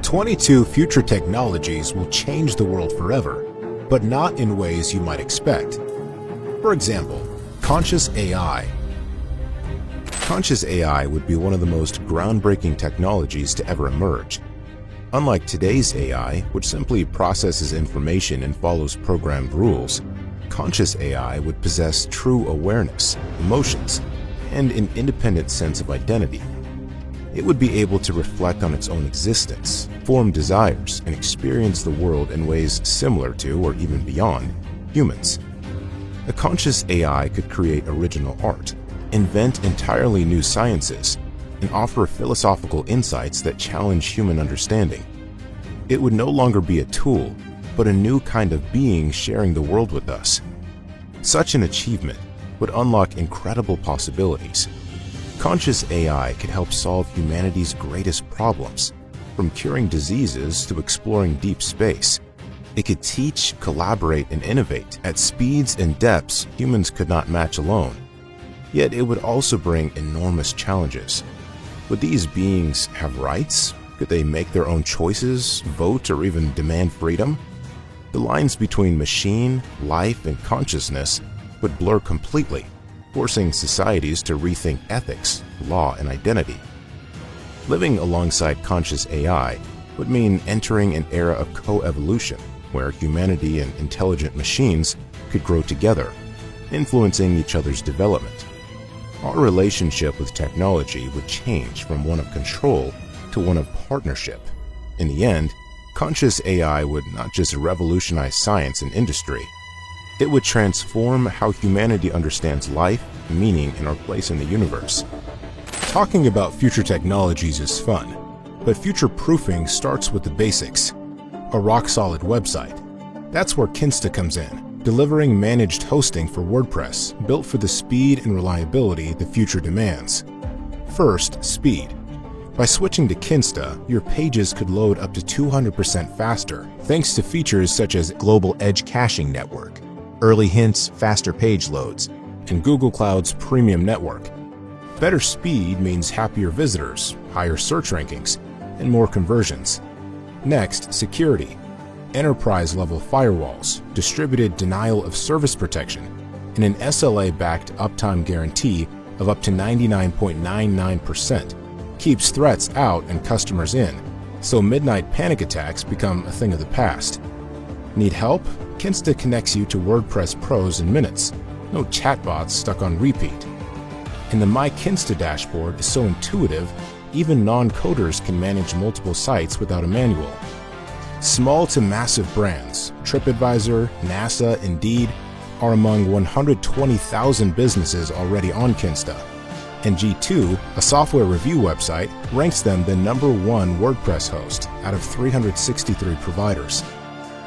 22 future technologies will change the world forever, but not in ways you might expect. For example, conscious AI. Conscious AI would be one of the most groundbreaking technologies to ever emerge. Unlike today's AI, which simply processes information and follows programmed rules, conscious AI would possess true awareness, emotions, and an independent sense of identity. It would be able to reflect on its own existence, form desires, and experience the world in ways similar to, or even beyond, humans. A conscious AI could create original art, invent entirely new sciences, and offer philosophical insights that challenge human understanding. It would no longer be a tool, but a new kind of being sharing the world with us. Such an achievement would unlock incredible possibilities. Conscious AI could help solve humanity's greatest problems, from curing diseases to exploring deep space. It could teach, collaborate, and innovate at speeds and depths humans could not match alone. Yet it would also bring enormous challenges. Would these beings have rights? Could they make their own choices, vote, or even demand freedom? The lines between machine, life, and consciousness would blur completely, forcing societies to rethink ethics, law, and identity. Living alongside conscious AI would mean entering an era of co-evolution, where humanity and intelligent machines could grow together, influencing each other's development. Our relationship with technology would change from one of control to one of partnership. In the end, conscious AI would not just revolutionize science and industry, it would transform how humanity understands life, meaning, and our place in the universe. Talking about future technologies is fun, but future-proofing starts with the basics. A rock-solid website. That's where Kinsta comes in, delivering managed hosting for WordPress, built for the speed and reliability the future demands. First, speed. By switching to Kinsta, your pages could load up to 200% faster, thanks to features such as Global Edge Caching Network, early hints, faster page loads, and Google Cloud's premium network. Better speed means happier visitors, higher search rankings, and more conversions. Next, security. Enterprise-level firewalls, distributed denial of service protection, and an SLA-backed uptime guarantee of up to 99.99% keeps threats out and customers in, so midnight panic attacks become a thing of the past. Need help? Kinsta connects you to WordPress pros in minutes. No chatbots stuck on repeat. And the My Kinsta dashboard is so intuitive, even non-coders can manage multiple sites without a manual. Small to massive brands, TripAdvisor, NASA, Indeed, are among 120,000 businesses already on Kinsta. And G2, a software review website, ranks them the #1 WordPress host out of 363 providers.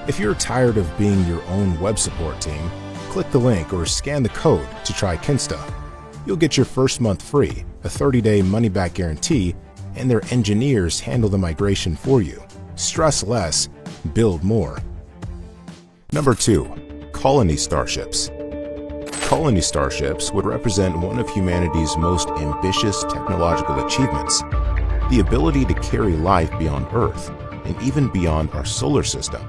If you're tired of being your own web support team, click the link or scan the code to try Kinsta. You'll get your first month free, a 30-day money-back guarantee, and their engineers handle the migration for you. Stress less, build more. Number 2, colony starships. Colony starships would represent one of humanity's most ambitious technological achievements, the ability to carry life beyond Earth and even beyond our solar system.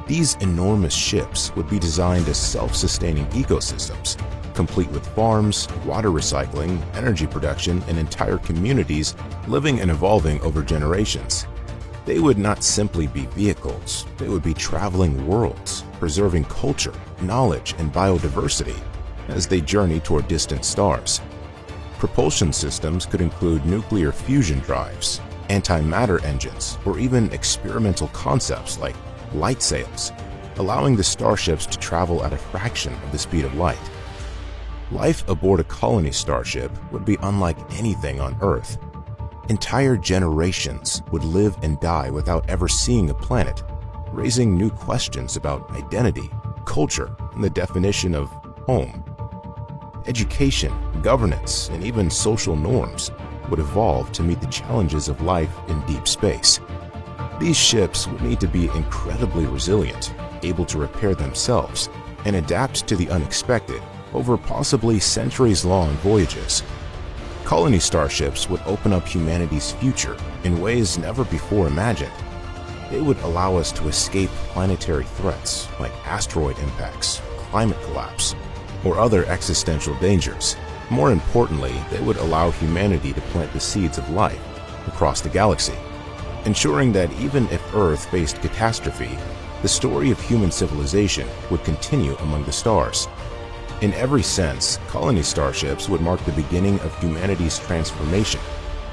These enormous ships would be designed as self-sustaining ecosystems, complete with farms, water recycling, energy production, and entire communities living and evolving over generations. They would not simply be vehicles, they would be traveling worlds, preserving culture, knowledge, and biodiversity as they journey toward distant stars. Propulsion systems could include nuclear fusion drives, antimatter engines, or even experimental concepts like light sails, allowing the starships to travel at a fraction of the speed of light. Life aboard a colony starship would be unlike anything on Earth. Entire generations would live and die without ever seeing a planet, raising new questions about identity, culture, and the definition of home. Education, governance, and even social norms would evolve to meet the challenges of life in deep space. These ships would need to be incredibly resilient, able to repair themselves, and adapt to the unexpected over possibly centuries-long voyages. Colony starships would open up humanity's future in ways never before imagined. They would allow us to escape planetary threats like asteroid impacts, climate collapse, or other existential dangers. More importantly, they would allow humanity to plant the seeds of life across the galaxy, ensuring that even if Earth faced catastrophe, the story of human civilization would continue among the stars. In every sense, colony starships would mark the beginning of humanity's transformation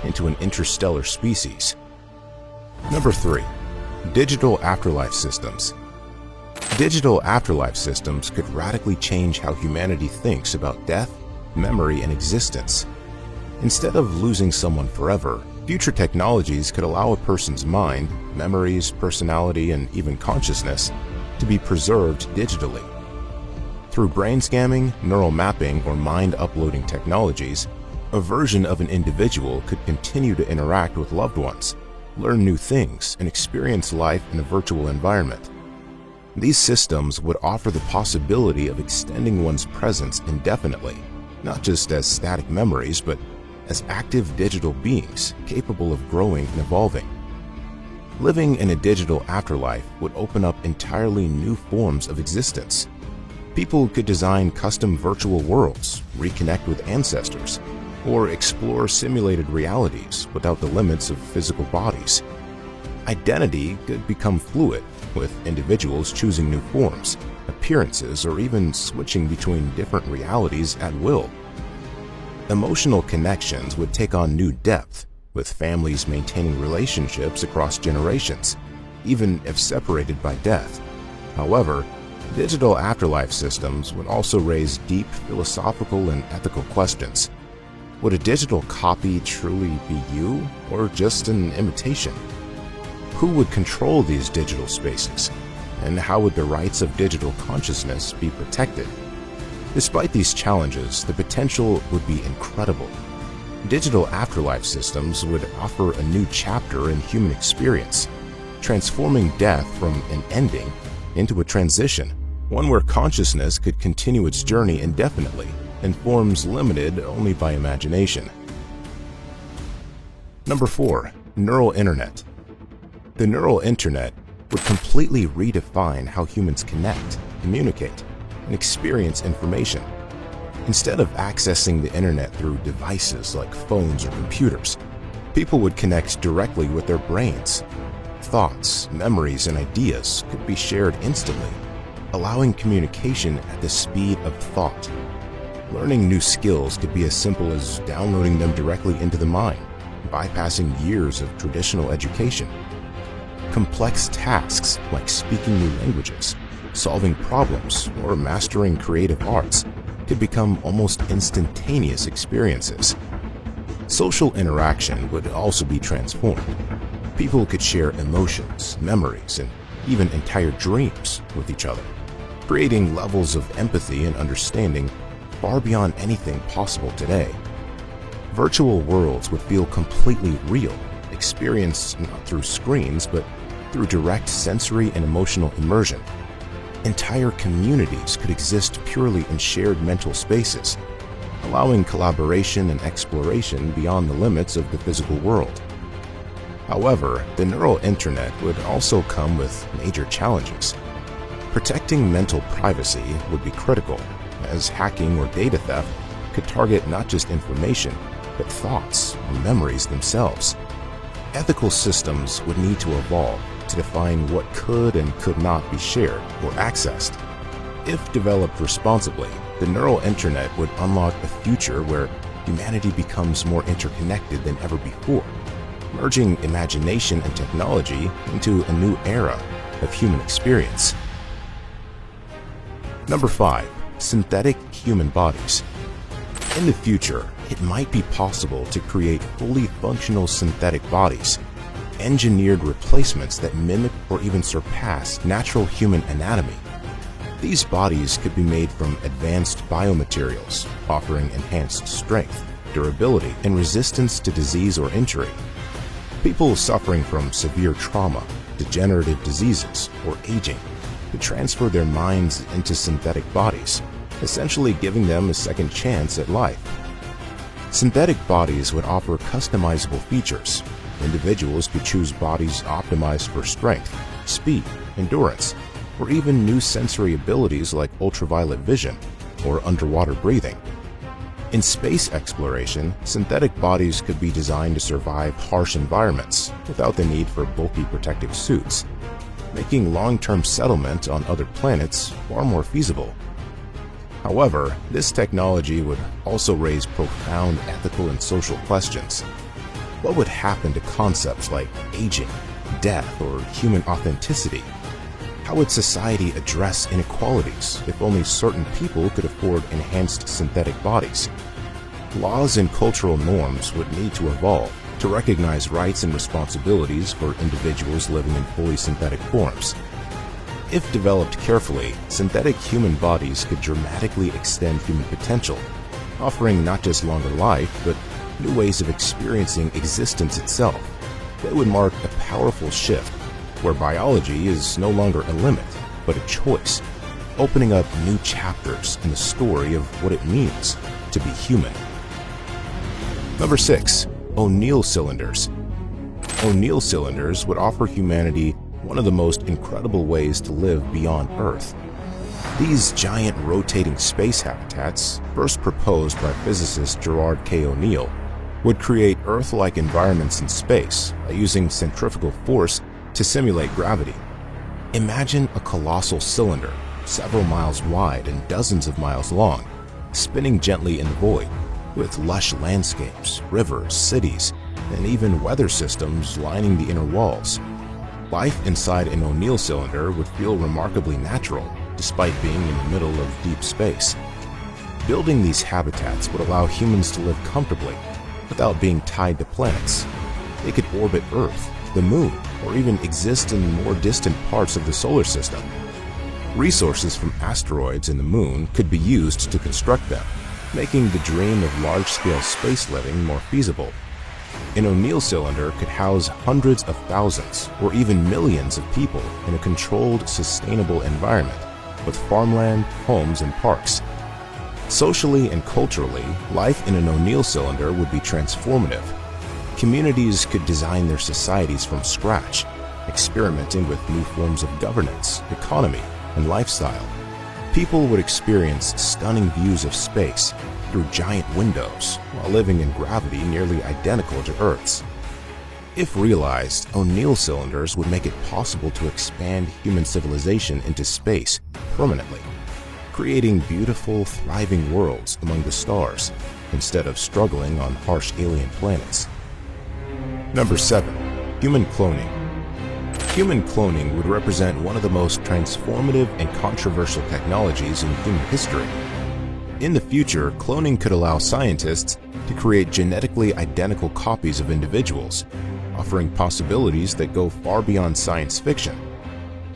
into an interstellar species. Number 3. Digital afterlife systems. Digital afterlife systems could radically change how humanity thinks about death, memory, and existence. Instead of losing someone forever, future technologies could allow a person's mind, memories, personality, and even consciousness to be preserved digitally. Through brain scanning, neural mapping, or mind uploading technologies, a version of an individual could continue to interact with loved ones, learn new things, and experience life in a virtual environment. These systems would offer the possibility of extending one's presence indefinitely, not just as static memories, but as active digital beings capable of growing and evolving. Living in a digital afterlife would open up entirely new forms of existence. People could design custom virtual worlds, reconnect with ancestors, or explore simulated realities without the limits of physical bodies. Identity could become fluid, with individuals choosing new forms, appearances, or even switching between different realities at will. Emotional connections would take on new depth, with families maintaining relationships across generations, even if separated by death. However, digital afterlife systems would also raise deep philosophical and ethical questions. Would a digital copy truly be you, or just an imitation? Who would control these digital spaces, and how would the rights of digital consciousness be protected? Despite these challenges, the potential would be incredible. Digital afterlife systems would offer a new chapter in human experience, transforming death from an ending into a transition, one where consciousness could continue its journey indefinitely in forms limited only by imagination. Number 4. Neural Internet. The neural internet would completely redefine how humans connect, communicate, and experience information. Instead of accessing the internet through devices like phones or computers, people would connect directly with their brains. Thoughts, memories, and ideas could be shared instantly, allowing communication at the speed of thought. Learning new skills could be as simple as downloading them directly into the mind, bypassing years of traditional education. Complex tasks like speaking new languages, solving problems, or mastering creative arts could become almost instantaneous experiences. Social interaction would also be transformed. People could share emotions, memories, and even entire dreams with each other, creating levels of empathy and understanding far beyond anything possible today. Virtual worlds would feel completely real, experienced not through screens, but through direct sensory and emotional immersion. Entire communities could exist purely in shared mental spaces, allowing collaboration and exploration beyond the limits of the physical world. However, the neural internet would also come with major challenges. Protecting mental privacy would be critical, as hacking or data theft could target not just information, but thoughts and memories themselves. Ethical systems would need to evolve to define what could and could not be shared or accessed. If developed responsibly, the neural internet would unlock a future where humanity becomes more interconnected than ever before, merging imagination and technology into a new era of human experience. Number 5. Synthetic human bodies. In the future, it might be possible to create fully functional synthetic bodies, engineered replacements that mimic or even surpass natural human anatomy. These bodies could be made from advanced biomaterials, offering enhanced strength, durability, and resistance to disease or injury. People suffering from severe trauma, degenerative diseases, or aging could transfer their minds into synthetic bodies, essentially giving them a second chance at life. Synthetic bodies would offer customizable features. Individuals could choose bodies optimized for strength, speed, endurance, or even new sensory abilities like ultraviolet vision or underwater breathing. In space exploration, synthetic bodies could be designed to survive harsh environments without the need for bulky protective suits, making long-term settlement on other planets far more feasible. However, this technology would also raise profound ethical and social questions. What would happen to concepts like aging, death, or human authenticity? How would society address inequalities if only certain people could afford enhanced synthetic bodies? Laws and cultural norms would need to evolve to recognize rights and responsibilities for individuals living in fully synthetic forms. If developed carefully, synthetic human bodies could dramatically extend human potential, offering not just longer life, but new ways of experiencing existence itself. They would mark a powerful shift where biology is no longer a limit, but a choice, opening up new chapters in the story of what it means to be human. Number 6. O'Neill cylinders. O'Neill cylinders would offer humanity one of the most incredible ways to live beyond Earth. These giant rotating space habitats, first proposed by physicist Gerard K. O'Neill, would create Earth-like environments in space by using centrifugal force to simulate gravity. Imagine a colossal cylinder, several miles wide and dozens of miles long, spinning gently in the void, with lush landscapes, rivers, cities, and even weather systems lining the inner walls. Life inside an O'Neill cylinder would feel remarkably natural, despite being in the middle of deep space. Building these habitats would allow humans to live comfortably, without being tied to planets. They could orbit Earth, the Moon, or even exist in more distant parts of the solar system. Resources from asteroids and the Moon could be used to construct them, making the dream of large-scale space living more feasible. An O'Neill cylinder could house hundreds of thousands or even millions of people in a controlled, sustainable environment with farmland, homes, and parks. Socially and culturally, life in an O'Neill cylinder would be transformative. Communities could design their societies from scratch, experimenting with new forms of governance, economy, and lifestyle. People would experience stunning views of space through giant windows while living in gravity nearly identical to Earth's. If realized, O'Neill cylinders would make it possible to expand human civilization into space permanently, creating beautiful, thriving worlds among the stars instead of struggling on harsh alien planets. Number 7. Human cloning. Human cloning would represent one of the most transformative and controversial technologies in human history. In the future, cloning could allow scientists to create genetically identical copies of individuals, offering possibilities that go far beyond science fiction.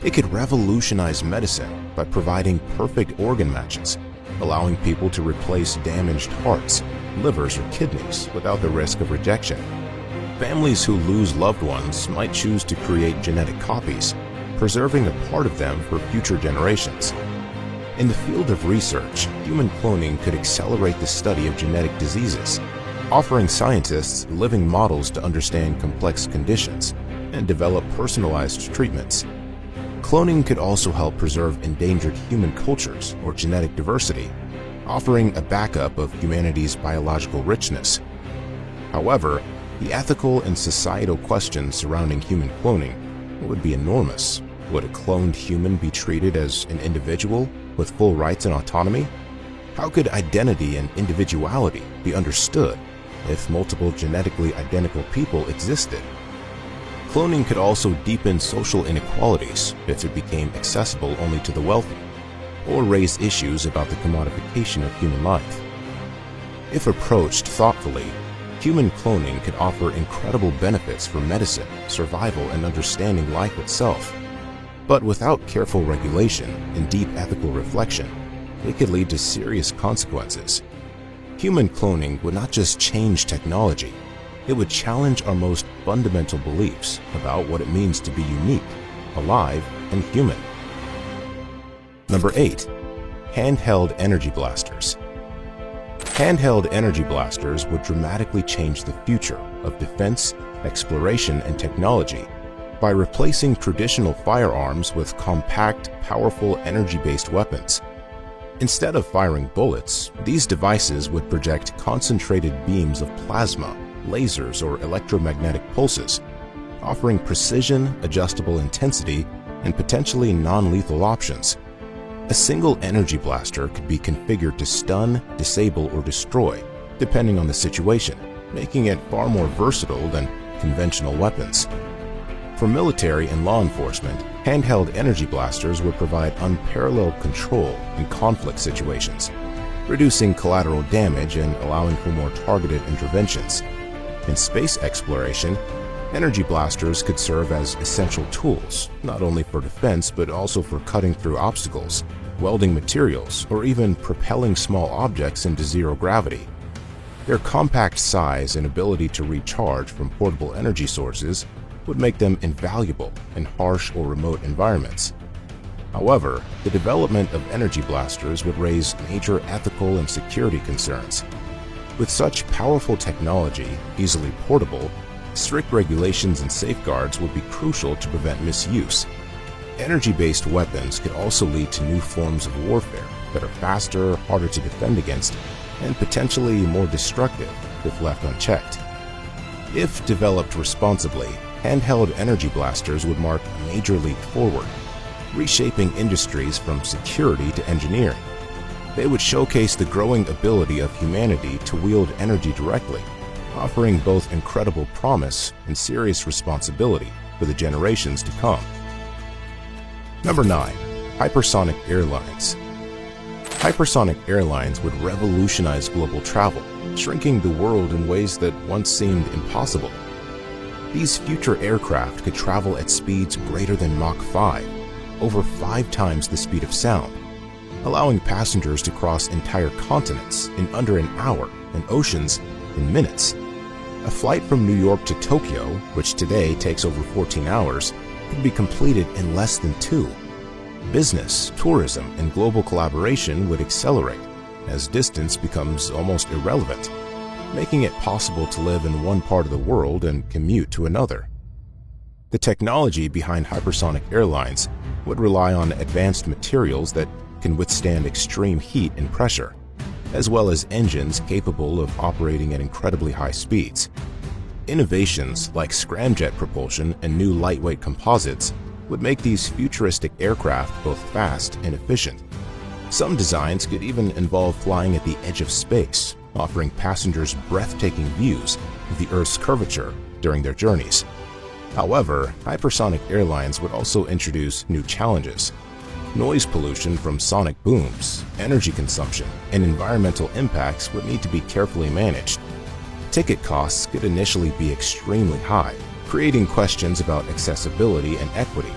It could revolutionize medicine by providing perfect organ matches, allowing people to replace damaged hearts, livers, or kidneys without the risk of rejection. Families who lose loved ones might choose to create genetic copies, preserving a part of them for future generations. In the field of research, human cloning could accelerate the study of genetic diseases, offering scientists living models to understand complex conditions and develop personalized treatments. Cloning could also help preserve endangered human cultures or genetic diversity, offering a backup of humanity's biological richness. However, the ethical and societal questions surrounding human cloning would be enormous. Would a cloned human be treated as an individual with full rights and autonomy? How could identity and individuality be understood if multiple genetically identical people existed? Cloning could also deepen social inequalities if it became accessible only to the wealthy, or raise issues about the commodification of human life. If approached thoughtfully, human cloning could offer incredible benefits for medicine, survival, and understanding life itself. But without careful regulation and deep ethical reflection, it could lead to serious consequences. Human cloning would not just change technology, it would challenge our most fundamental beliefs about what it means to be unique, alive, and human. Number 8. Handheld energy blasters. Handheld energy blasters would dramatically change the future of defense, exploration, and technology by replacing traditional firearms with compact, powerful energy-based weapons. Instead of firing bullets, these devices would project concentrated beams of plasma, lasers, or electromagnetic pulses, offering precision, adjustable intensity, and potentially non-lethal options. A single energy blaster could be configured to stun, disable, or destroy, depending on the situation, making it far more versatile than conventional weapons. For military and law enforcement, handheld energy blasters would provide unparalleled control in conflict situations, reducing collateral damage and allowing for more targeted interventions. In space exploration, energy blasters could serve as essential tools, not only for defense but also for cutting through obstacles, welding materials, or even propelling small objects into zero gravity. Their compact size and ability to recharge from portable energy sources would make them invaluable in harsh or remote environments. However, the development of energy blasters would raise major ethical and security concerns. With such powerful technology, easily portable, strict regulations and safeguards would be crucial to prevent misuse. Energy-based weapons could also lead to new forms of warfare that are faster, harder to defend against, and potentially more destructive if left unchecked. If developed responsibly, handheld energy blasters would mark a major leap forward, reshaping industries from security to engineering. They would showcase the growing ability of humanity to wield energy directly, offering both incredible promise and serious responsibility for the generations to come. Number 9. Hypersonic airlines. Hypersonic airlines would revolutionize global travel, shrinking the world in ways that once seemed impossible. These future aircraft could travel at speeds greater than Mach 5, over 5 times the speed of sound, allowing passengers to cross entire continents in under an hour and oceans in minutes. A flight from New York to Tokyo, which today takes over 14 hours, could be completed in less than 2. Business, tourism, and global collaboration would accelerate as distance becomes almost irrelevant, making it possible to live in one part of the world and commute to another. The technology behind hypersonic airlines would rely on advanced materials that can withstand extreme heat and pressure, as well as engines capable of operating at incredibly high speeds. Innovations like scramjet propulsion and new lightweight composites would make these futuristic aircraft both fast and efficient. Some designs could even involve flying at the edge of space, offering passengers breathtaking views of the Earth's curvature during their journeys. However, hypersonic airlines would also introduce new challenges. Noise pollution from sonic booms, energy consumption, and environmental impacts would need to be carefully managed. Ticket costs could initially be extremely high, creating questions about accessibility and equity.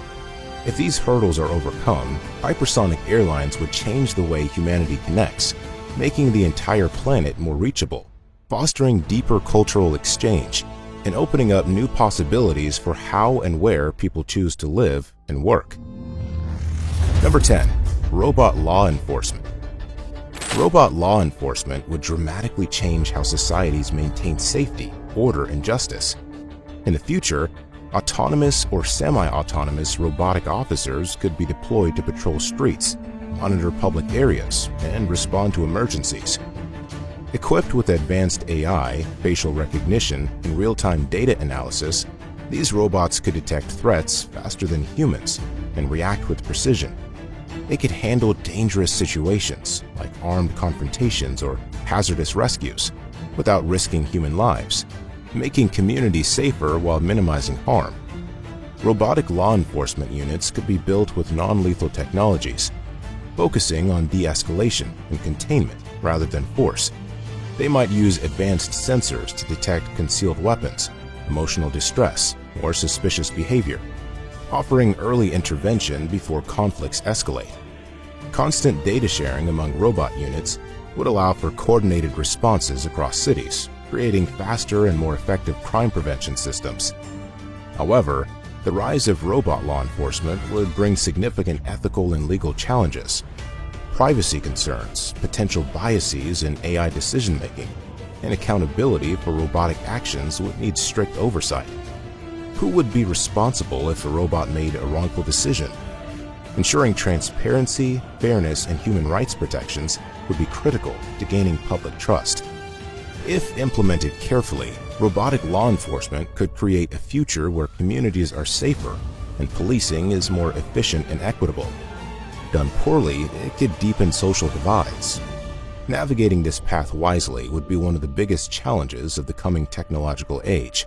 If these hurdles are overcome, hypersonic airlines would change the way humanity connects, making the entire planet more reachable, fostering deeper cultural exchange, and opening up new possibilities for how and where people choose to live and work. Number 10. Robot law enforcement. Robot law enforcement would dramatically change how societies maintain safety, order, and justice. In the future, autonomous or semi-autonomous robotic officers could be deployed to patrol streets, monitor public areas, and respond to emergencies. Equipped with advanced AI, facial recognition, and real-time data analysis, these robots could detect threats faster than humans and react with precision. They could handle dangerous situations like armed confrontations or hazardous rescues without risking human lives, making communities safer while minimizing harm. Robotic law enforcement units could be built with non-lethal technologies, focusing on de-escalation and containment rather than force. They might use advanced sensors to detect concealed weapons, emotional distress, or suspicious behavior, offering early intervention before conflicts escalate. Constant data sharing among robot units would allow for coordinated responses across cities, creating faster and more effective crime prevention systems. However, the rise of robot law enforcement would bring significant ethical and legal challenges. privacy concerns, potential biases in AI decision-making, and accountability for robotic actions would need strict oversight. Who would be responsible if a robot made a wrongful decision? Ensuring transparency, fairness, and human rights protections would be critical to gaining public trust. If implemented carefully, robotic law enforcement could create a future where communities are safer and policing is more efficient and equitable. Done poorly, it could deepen social divides. Navigating this path wisely would be one of the biggest challenges of the coming technological age.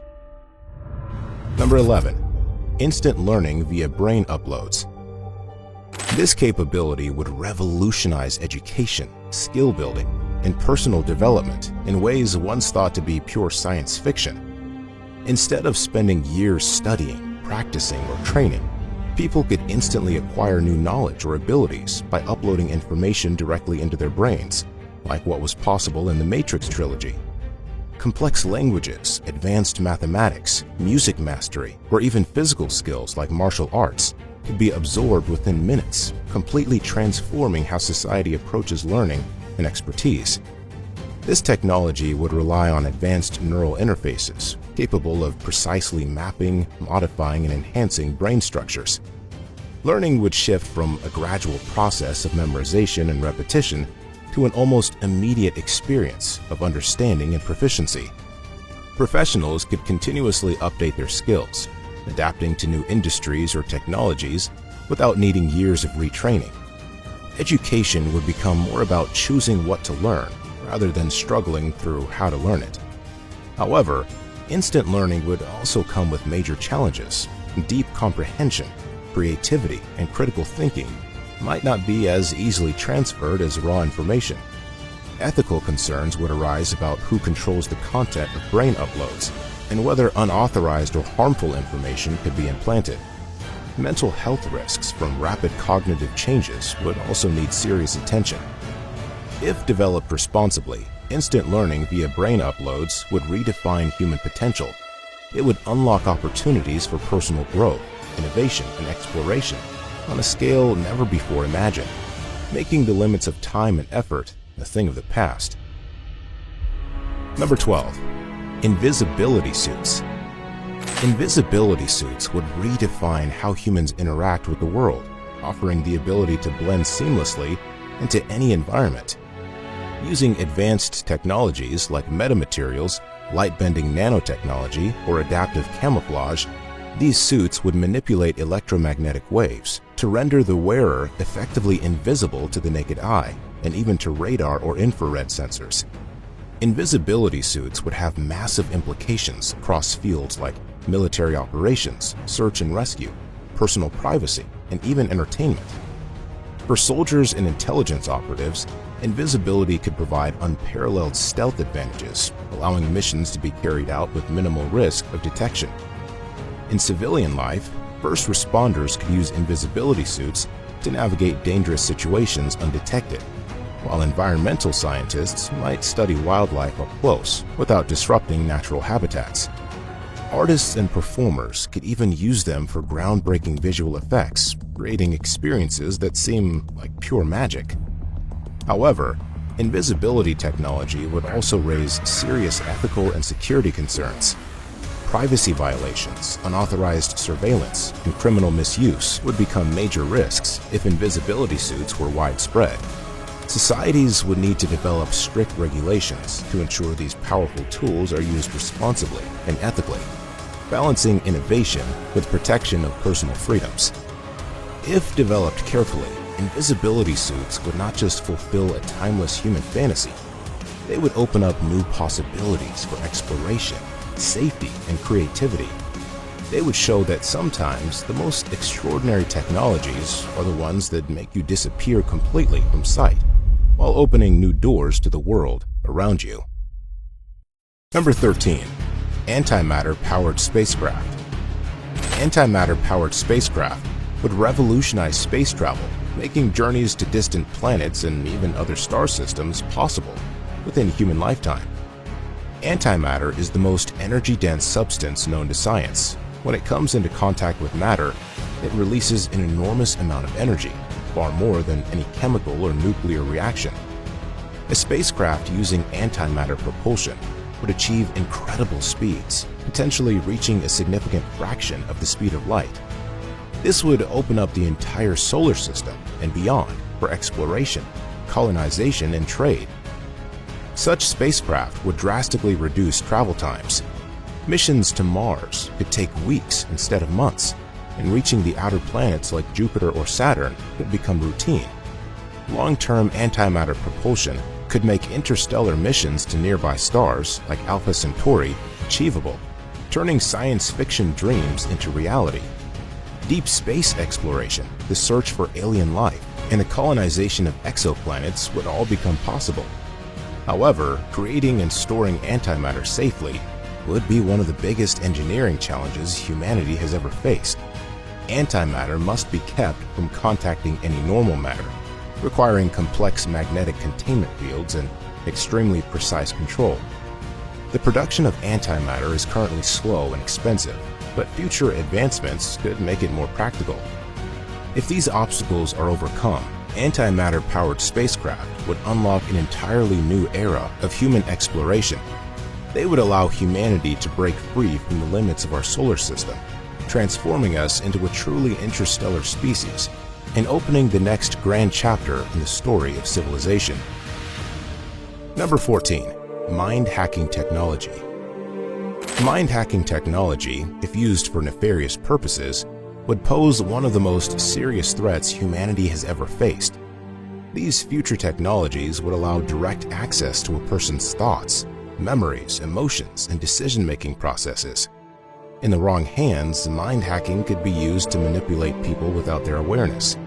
Number 11. Instant learning via brain uploads. This capability would revolutionize education, skill building, and personal development in ways once thought to be pure science fiction. Instead of spending years studying, practicing, or training, people could instantly acquire new knowledge or abilities by uploading information directly into their brains, like what was possible in the Matrix trilogy. Complex languages, advanced mathematics, music mastery, or even physical skills like martial arts could be absorbed within minutes, completely transforming how society approaches learning and expertise. This technology would rely on advanced neural interfaces, capable of precisely mapping, modifying, and enhancing brain structures. Learning would shift from a gradual process of memorization and repetition to an almost immediate experience of understanding and proficiency. Professionals could continuously update their skills, adapting to new industries or technologies without needing years of retraining. Education would become more about choosing what to learn rather than struggling through how to learn it. However, instant learning would also come with major challenges. Deep comprehension, creativity, and critical thinking might not be as easily transferred as raw information. Ethical concerns would arise about who controls the content of brain uploads and whether unauthorized or harmful information could be implanted. Mental health risks from rapid cognitive changes would also need serious attention. If developed responsibly, instant learning via brain uploads would redefine human potential. It would unlock opportunities for personal growth, innovation, and exploration on a scale never before imagined, making the limits of time and effort a thing of the past. Number 12. Invisibility suits. Invisibility suits would redefine how humans interact with the world, offering the ability to blend seamlessly into any environment. Using advanced technologies like metamaterials, light-bending nanotechnology, or adaptive camouflage, these suits would manipulate electromagnetic waves to render the wearer effectively invisible to the naked eye and even to radar or infrared sensors. Invisibility suits would have massive implications across fields like military operations, search and rescue, personal privacy, and even entertainment. For soldiers and intelligence operatives, invisibility could provide unparalleled stealth advantages, allowing missions to be carried out with minimal risk of detection. In civilian life, first responders could use invisibility suits to navigate dangerous situations undetected, while environmental scientists might study wildlife up close without disrupting natural habitats. Artists and performers could even use them for groundbreaking visual effects, creating experiences that seem like pure magic. However, invisibility technology would also raise serious ethical and security concerns. Privacy violations, unauthorized surveillance, and criminal misuse would become major risks if invisibility suits were widespread. Societies would need to develop strict regulations to ensure these powerful tools are used responsibly and ethically, balancing innovation with protection of personal freedoms. If developed carefully, invisibility suits would not just fulfill a timeless human fantasy, they would open up new possibilities for exploration, safety, and creativity. They would show that sometimes the most extraordinary technologies are the ones that make you disappear completely from sight, while opening new doors to the world around you. Number 13. Antimatter-powered spacecraft. Antimatter-powered spacecraft would revolutionize space travel, making journeys to distant planets and even other star systems possible within human lifetime. Antimatter is the most energy-dense substance known to science. When it comes into contact with matter, it releases an enormous amount of energy, far more than any chemical or nuclear reaction. A spacecraft using antimatter propulsion would achieve incredible speeds, potentially reaching a significant fraction of the speed of light. This would open up the entire solar system and beyond for exploration, colonization, and trade. Such spacecraft would drastically reduce travel times. Missions to Mars could take weeks instead of months, and reaching the outer planets like Jupiter or Saturn could become routine. Long-term antimatter propulsion could make interstellar missions to nearby stars like Alpha Centauri achievable, turning science fiction dreams into reality. Deep space exploration, the search for alien life, and the colonization of exoplanets would all become possible. However, creating and storing antimatter safely would be one of the biggest engineering challenges humanity has ever faced. Antimatter must be kept from contacting any normal matter, requiring complex magnetic containment fields and extremely precise control. The production of antimatter is currently slow and expensive, but future advancements could make it more practical. If these obstacles are overcome, antimatter-powered spacecraft would unlock an entirely new era of human exploration. They would allow humanity to break free from the limits of our solar system, transforming us into a truly interstellar species and opening the next grand chapter in the story of civilization. Number 14. Mind-hacking technology. Mind-hacking technology, if used for nefarious purposes, would pose one of the most serious threats humanity has ever faced. These future technologies would allow direct access to a person's thoughts, memories, emotions, and decision-making processes. In the wrong hands, mind hacking could be used to manipulate people without their awareness,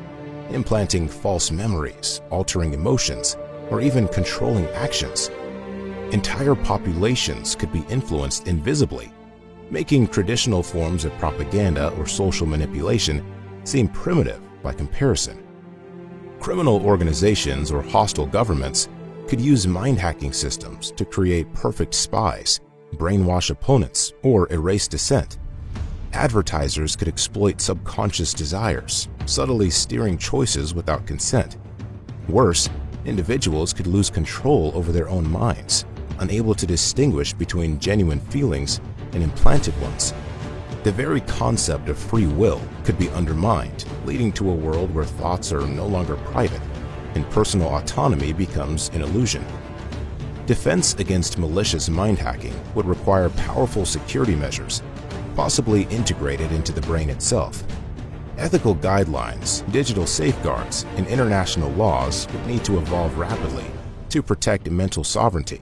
implanting false memories, altering emotions, or even controlling actions. Entire populations could be influenced invisibly, making traditional forms of propaganda or social manipulation seem primitive by comparison. Criminal organizations or hostile governments could use mind-hacking systems to create perfect spies, brainwash opponents, or erase dissent. Advertisers could exploit subconscious desires, subtly steering choices without consent. Worse, individuals could lose control over their own minds, unable to distinguish between genuine feelings and implanted ones. The very concept of free will could be undermined, leading to a world where thoughts are no longer private and personal autonomy becomes an illusion. Defense against malicious mind hacking would require powerful security measures, possibly integrated into the brain itself. Ethical guidelines, digital safeguards, and international laws would need to evolve rapidly to protect mental sovereignty.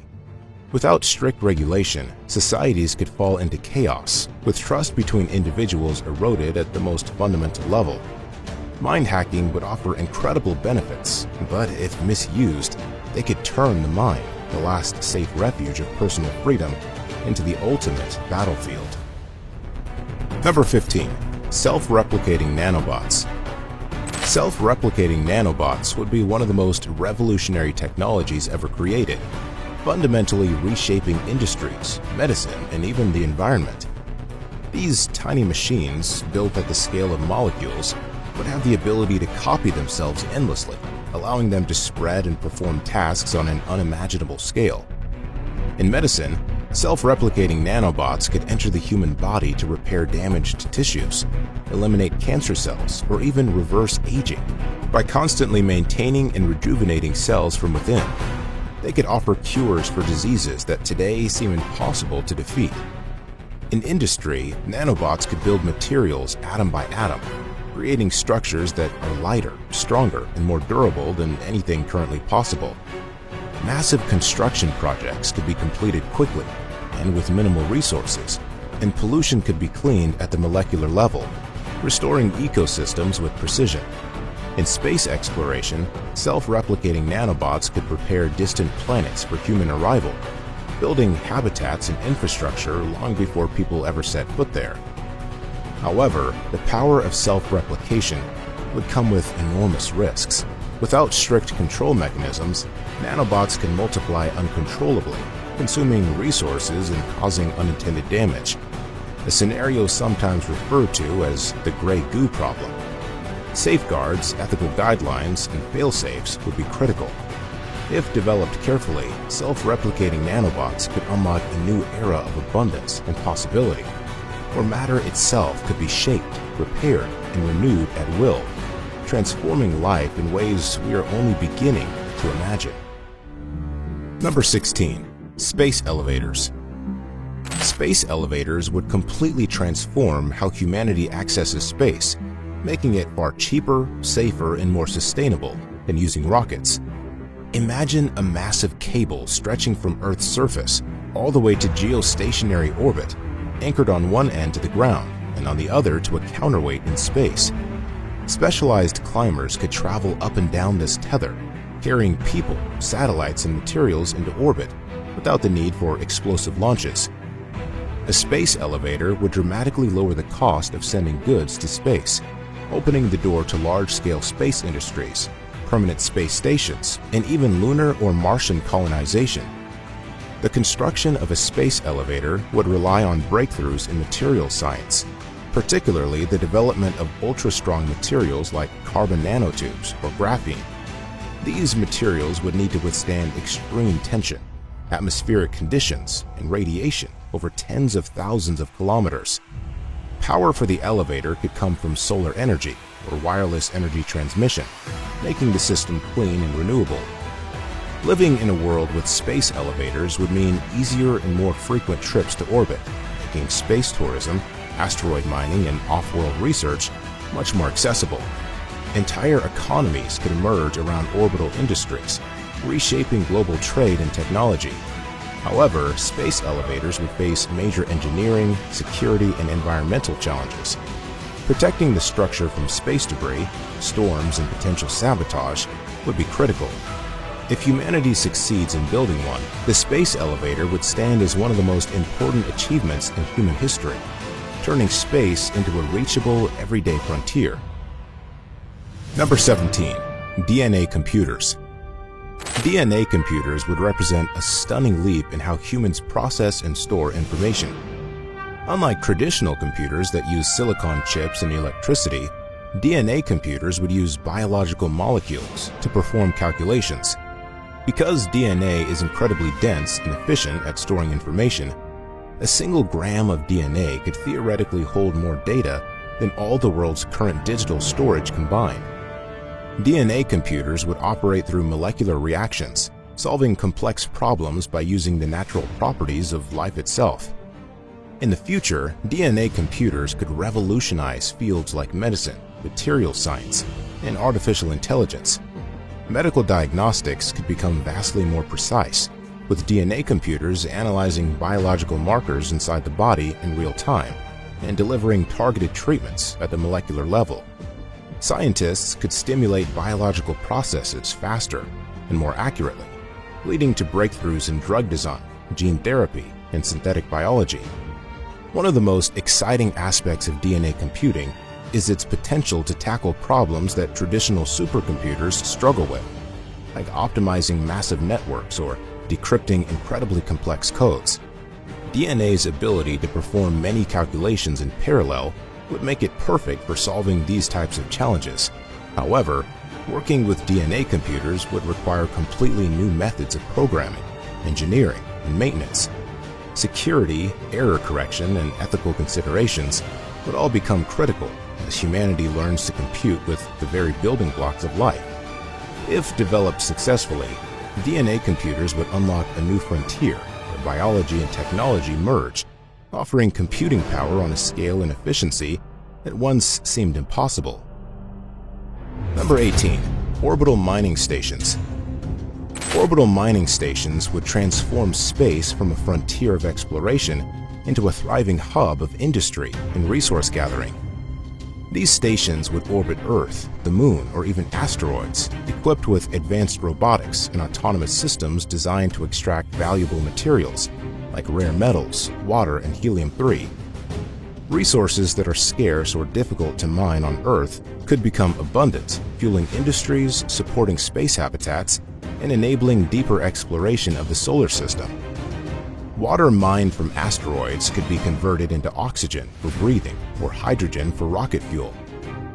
Without strict regulation, societies could fall into chaos, with trust between individuals eroded at the most fundamental level. Mind hacking would offer incredible benefits, but if misused, they could turn the mind, the last safe refuge of personal freedom, into the ultimate battlefield. Number 15. Self-replicating nanobots. Self-replicating nanobots would be one of the most revolutionary technologies ever created, fundamentally reshaping industries, medicine, and even the environment. These tiny machines, built at the scale of molecules, would have the ability to copy themselves endlessly, allowing them to spread and perform tasks on an unimaginable scale. In medicine, self-replicating nanobots could enter the human body to repair damaged tissues, eliminate cancer cells, or even reverse aging. By constantly maintaining and rejuvenating cells from within, they could offer cures for diseases that today seem impossible to defeat. In industry, nanobots could build materials atom by atom, creating structures that are lighter, stronger, and more durable than anything currently possible. Massive construction projects could be completed quickly and with minimal resources, and pollution could be cleaned at the molecular level, restoring ecosystems with precision. In space exploration, self-replicating nanobots could prepare distant planets for human arrival, building habitats and infrastructure long before people ever set foot there. However, the power of self-replication would come with enormous risks. Without strict control mechanisms, nanobots can multiply uncontrollably, consuming resources and causing unintended damage, a scenario sometimes referred to as the gray goo problem. Safeguards, ethical guidelines, and fail-safes would be critical. If developed carefully, self-replicating nanobots could unlock a new era of abundance and possibility, where matter itself could be shaped, repaired, and renewed at will, transforming life in ways we are only beginning to imagine. Number 16. Space elevators. Space elevators would completely transform how humanity accesses space, making it far cheaper, safer, and more sustainable than using rockets. Imagine a massive cable stretching from Earth's surface all the way to geostationary orbit, anchored on one end to the ground and on the other to a counterweight in space. Specialized climbers could travel up and down this tether, carrying people, satellites, and materials into orbit without the need for explosive launches. A space elevator would dramatically lower the cost of sending goods to space, opening the door to large-scale space industries, permanent space stations, and even lunar or Martian colonization. The construction of a space elevator would rely on breakthroughs in materials science, particularly the development of ultra-strong materials like carbon nanotubes or graphene. These materials would need to withstand extreme tension, atmospheric conditions, and radiation over tens of thousands of kilometers. Power for the elevator could come from solar energy or wireless energy transmission, making the system clean and renewable. Living in a world with space elevators would mean easier and more frequent trips to orbit, making space tourism, asteroid mining, and off-world research much more accessible. Entire economies could emerge around orbital industries, reshaping global trade and technology. However, space elevators would face major engineering, security, and environmental challenges. Protecting the structure from space debris, storms, and potential sabotage would be critical. If humanity succeeds in building one, the space elevator would stand as one of the most important achievements in human history, turning space into a reachable, everyday frontier. Number 17. DNA computers. DNA computers would represent a stunning leap in how humans process and store information. Unlike traditional computers that use silicon chips and electricity, DNA computers would use biological molecules to perform calculations. Because DNA is incredibly dense and efficient at storing information, a single gram of DNA could theoretically hold more data than all the world's current digital storage combined. DNA computers would operate through molecular reactions, solving complex problems by using the natural properties of life itself. In the future, DNA computers could revolutionize fields like medicine, materials science, and artificial intelligence. Medical diagnostics could become vastly more precise, with DNA computers analyzing biological markers inside the body in real time and delivering targeted treatments at the molecular level. Scientists could stimulate biological processes faster and more accurately, leading to breakthroughs in drug design, gene therapy, and synthetic biology. One of the most exciting aspects of DNA computing is its potential to tackle problems that traditional supercomputers struggle with, like optimizing massive networks or decrypting incredibly complex codes. DNA's ability to perform many calculations in parallel would make it perfect for solving these types of challenges. However, working with DNA computers would require completely new methods of programming, engineering, and maintenance. Security, error correction, and ethical considerations would all become critical as humanity learns to compute with the very building blocks of life. If developed successfully, DNA computers would unlock a new frontier where biology and technology merge, offering computing power on a scale and efficiency that once seemed impossible. Number 18. Orbital mining stations. Orbital mining stations would transform space from a frontier of exploration into a thriving hub of industry and resource gathering. These stations would orbit Earth, the Moon, or even asteroids, equipped with advanced robotics and autonomous systems designed to extract valuable materials like rare metals, water, and helium-3. Resources that are scarce or difficult to mine on Earth could become abundant, fueling industries, supporting space habitats, and enabling deeper exploration of the solar system. Water mined from asteroids could be converted into oxygen for breathing or hydrogen for rocket fuel.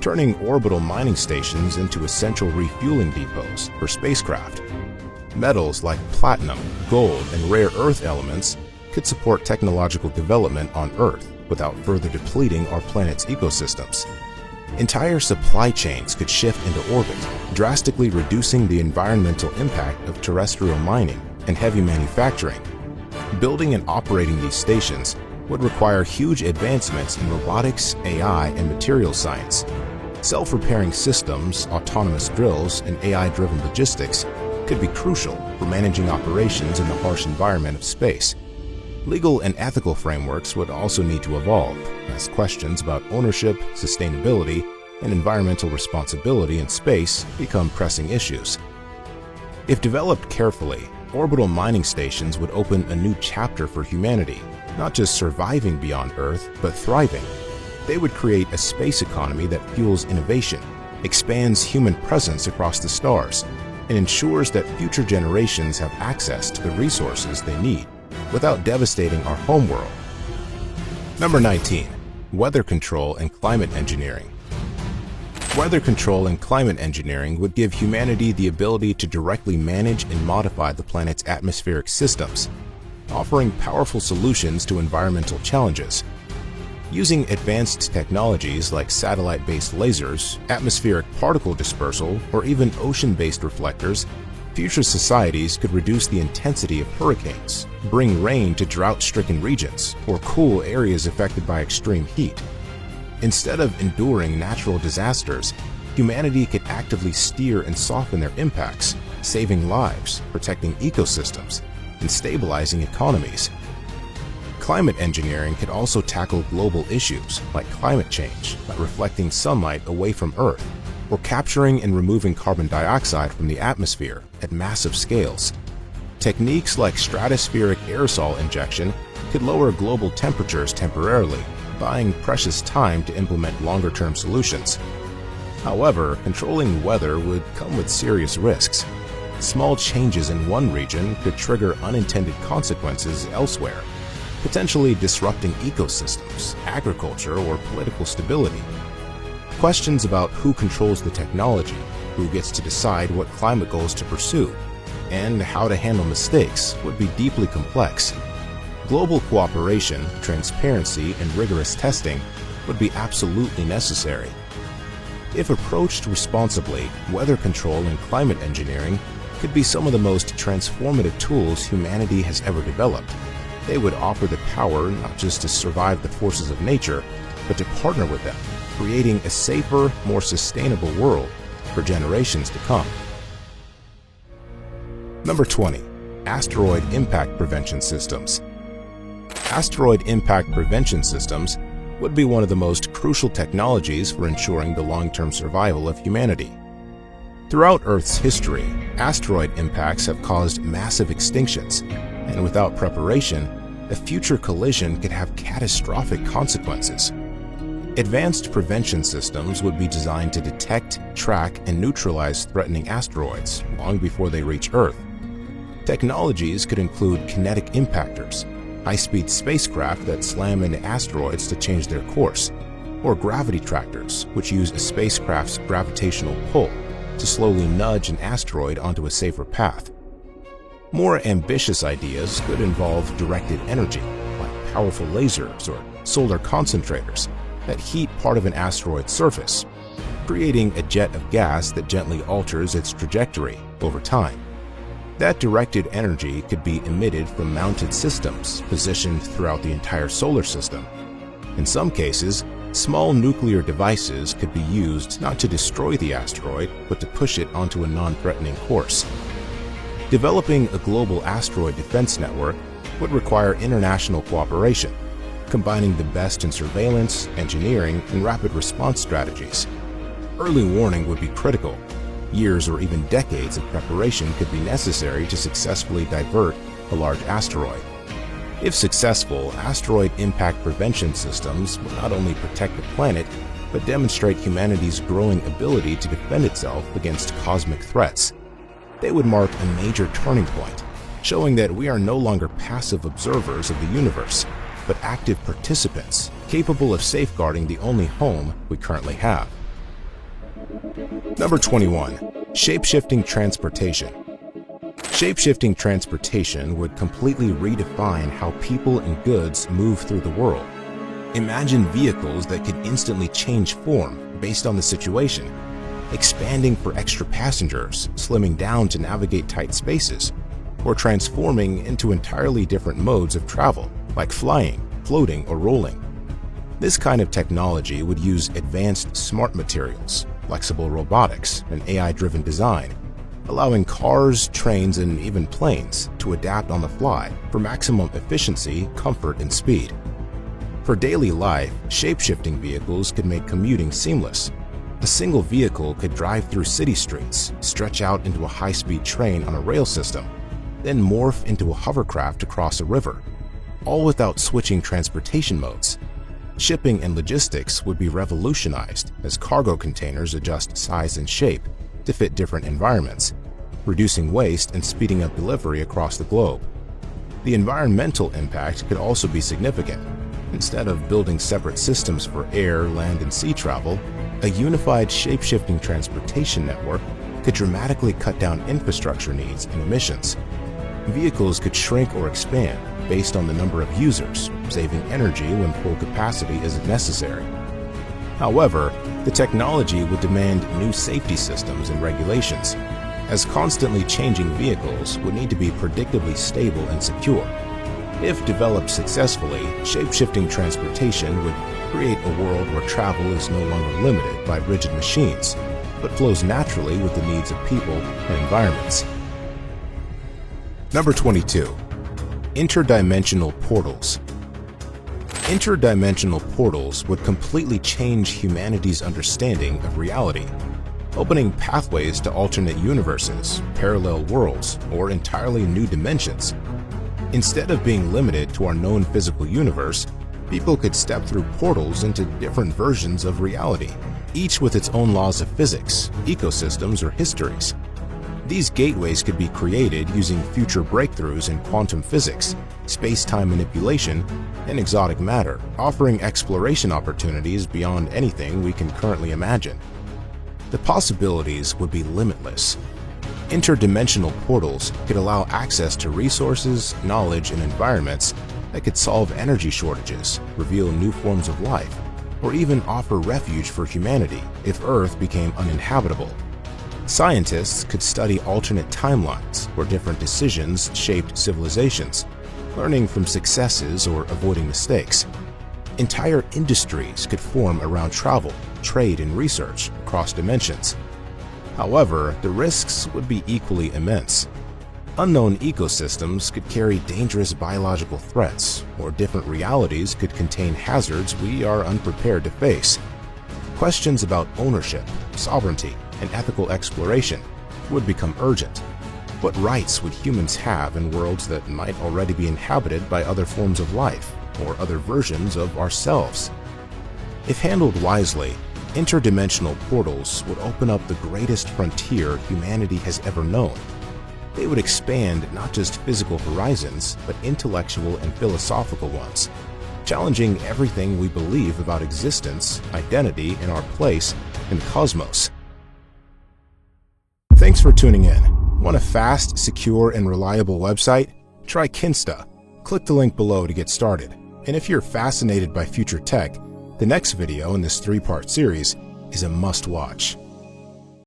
turning orbital mining stations into essential refueling depots for spacecraft. Metals like platinum, gold, and rare earth elements could support technological development on Earth without further depleting our planet's ecosystems. Entire supply chains could shift into orbit, drastically reducing the environmental impact of terrestrial mining and heavy manufacturing. Building and operating these stations would require huge advancements in robotics, AI, and materials science. Self-repairing systems, autonomous drills, and AI-driven logistics could be crucial for managing operations in the harsh environment of space. Legal and ethical frameworks would also need to evolve, as questions about ownership, sustainability, and environmental responsibility in space become pressing issues. If developed carefully, orbital mining stations would open a new chapter for humanity, not just surviving beyond Earth, but thriving. They would create a space economy that fuels innovation, expands human presence across the stars, and ensures that future generations have access to the resources they need without devastating our homeworld. Number 19. Weather control and climate engineering. Weather control and climate engineering would give humanity the ability to directly manage and modify the planet's atmospheric systems, offering powerful solutions to environmental challenges. Using advanced technologies like satellite-based lasers, atmospheric particle dispersal, or even ocean-based reflectors, future societies could reduce the intensity of hurricanes, bring rain to drought-stricken regions, or cool areas affected by extreme heat. Instead of enduring natural disasters, humanity could actively steer and soften their impacts, saving lives, protecting ecosystems, and stabilizing economies. Climate engineering could also tackle global issues like climate change by reflecting sunlight away from Earth, or capturing and removing carbon dioxide from the atmosphere at massive scales. Techniques like stratospheric aerosol injection could lower global temperatures temporarily, buying precious time to implement longer-term solutions. However, controlling weather would come with serious risks. Small changes in one region could trigger unintended consequences elsewhere, potentially disrupting ecosystems, agriculture, or political stability. Questions about who controls the technology, who gets to decide what climate goals to pursue, and how to handle mistakes would be deeply complex. Global cooperation, transparency, and rigorous testing would be absolutely necessary. If approached responsibly, weather control and climate engineering could be some of the most transformative tools humanity has ever developed. They would offer the power not just to survive the forces of nature, but to partner with them, creating a safer, more sustainable world for generations to come. Number 20. Asteroid impact prevention systems. Asteroid impact prevention systems would be one of the most crucial technologies for ensuring the long-term survival of humanity. Throughout Earth's history, asteroid impacts have caused massive extinctions, and without preparation, a future collision could have catastrophic consequences. Advanced prevention systems would be designed to detect, track, and neutralize threatening asteroids long before they reach Earth. Technologies could include kinetic impactors, high-speed spacecraft that slam into asteroids to change their course, or gravity tractors, which use a spacecraft's gravitational pull to slowly nudge an asteroid onto a safer path. More ambitious ideas could involve directed energy, like powerful lasers or solar concentrators, that heat part of an asteroid's surface, creating a jet of gas that gently alters its trajectory over time. That directed energy could be emitted from mounted systems positioned throughout the entire solar system. In some cases, small nuclear devices could be used not to destroy the asteroid, but to push it onto a non-threatening course. Developing a global asteroid defense network would require international cooperation, combining the best in surveillance, engineering, and rapid response strategies. Early warning would be critical. Years or even decades of preparation could be necessary to successfully divert a large asteroid. If successful, asteroid impact prevention systems will not only protect the planet, but demonstrate humanity's growing ability to defend itself against cosmic threats. They would mark a major turning point, showing that we are no longer passive observers of the universe, but active participants capable of safeguarding the only home we currently have. Number 21. Shape-shifting transportation. Shape-shifting transportation would completely redefine how people and goods move through the world. Imagine vehicles that could instantly change form based on the situation, expanding for extra passengers, slimming down to navigate tight spaces, or transforming into entirely different modes of travel, like flying, floating, or rolling. This kind of technology would use advanced smart materials, flexible robotics, and AI-driven design, allowing cars, trains, and even planes to adapt on the fly for maximum efficiency, comfort, and speed. For daily life, shape-shifting vehicles could make commuting seamless. A single vehicle could drive through city streets, stretch out into a high-speed train on a rail system, then morph into a hovercraft across a river, all without switching transportation modes. Shipping and logistics would be revolutionized as cargo containers adjust size and shape to fit different environments, reducing waste and speeding up delivery across the globe. The environmental impact could also be significant. Instead of building separate systems for air, land, and sea travel, a unified shape-shifting transportation network could dramatically cut down infrastructure needs and emissions. Vehicles could shrink or expand based on the number of users, saving energy when full capacity isn't necessary. However, the technology would demand new safety systems and regulations, as constantly changing vehicles would need to be predictably stable and secure. If developed successfully, shape-shifting transportation would create a world where travel is no longer limited by rigid machines, but flows naturally with the needs of people and environments. Number 22. Interdimensional portals. Interdimensional portals would completely change humanity's understanding of reality, opening pathways to alternate universes, parallel worlds, or entirely new dimensions. Instead of being limited to our known physical universe, people could step through portals into different versions of reality, each with its own laws of physics, ecosystems, or histories. These gateways could be created using future breakthroughs in quantum physics, space-time manipulation, and exotic matter, offering exploration opportunities beyond anything we can currently imagine. The possibilities would be limitless. Interdimensional portals could allow access to resources, knowledge, and environments that could solve energy shortages, reveal new forms of life, or even offer refuge for humanity if Earth became uninhabitable. Scientists could study alternate timelines where different decisions shaped civilizations, learning from successes or avoiding mistakes. Entire industries could form around travel, trade, and research across dimensions. However, the risks would be equally immense. Unknown ecosystems could carry dangerous biological threats, or different realities could contain hazards we are unprepared to face. Questions about ownership, sovereignty, and ethical exploration would become urgent. What rights would humans have in worlds that might already be inhabited by other forms of life, or other versions of ourselves? If handled wisely, interdimensional portals would open up the greatest frontier humanity has ever known. They would expand not just physical horizons, but intellectual and philosophical ones, challenging everything we believe about existence, identity, and our place in the cosmos. Thanks for tuning in. Want a fast, secure, and reliable website? Try Kinsta. Click the link below to get started. And if you're fascinated by future tech, the next video in this 3-part series is a must-watch.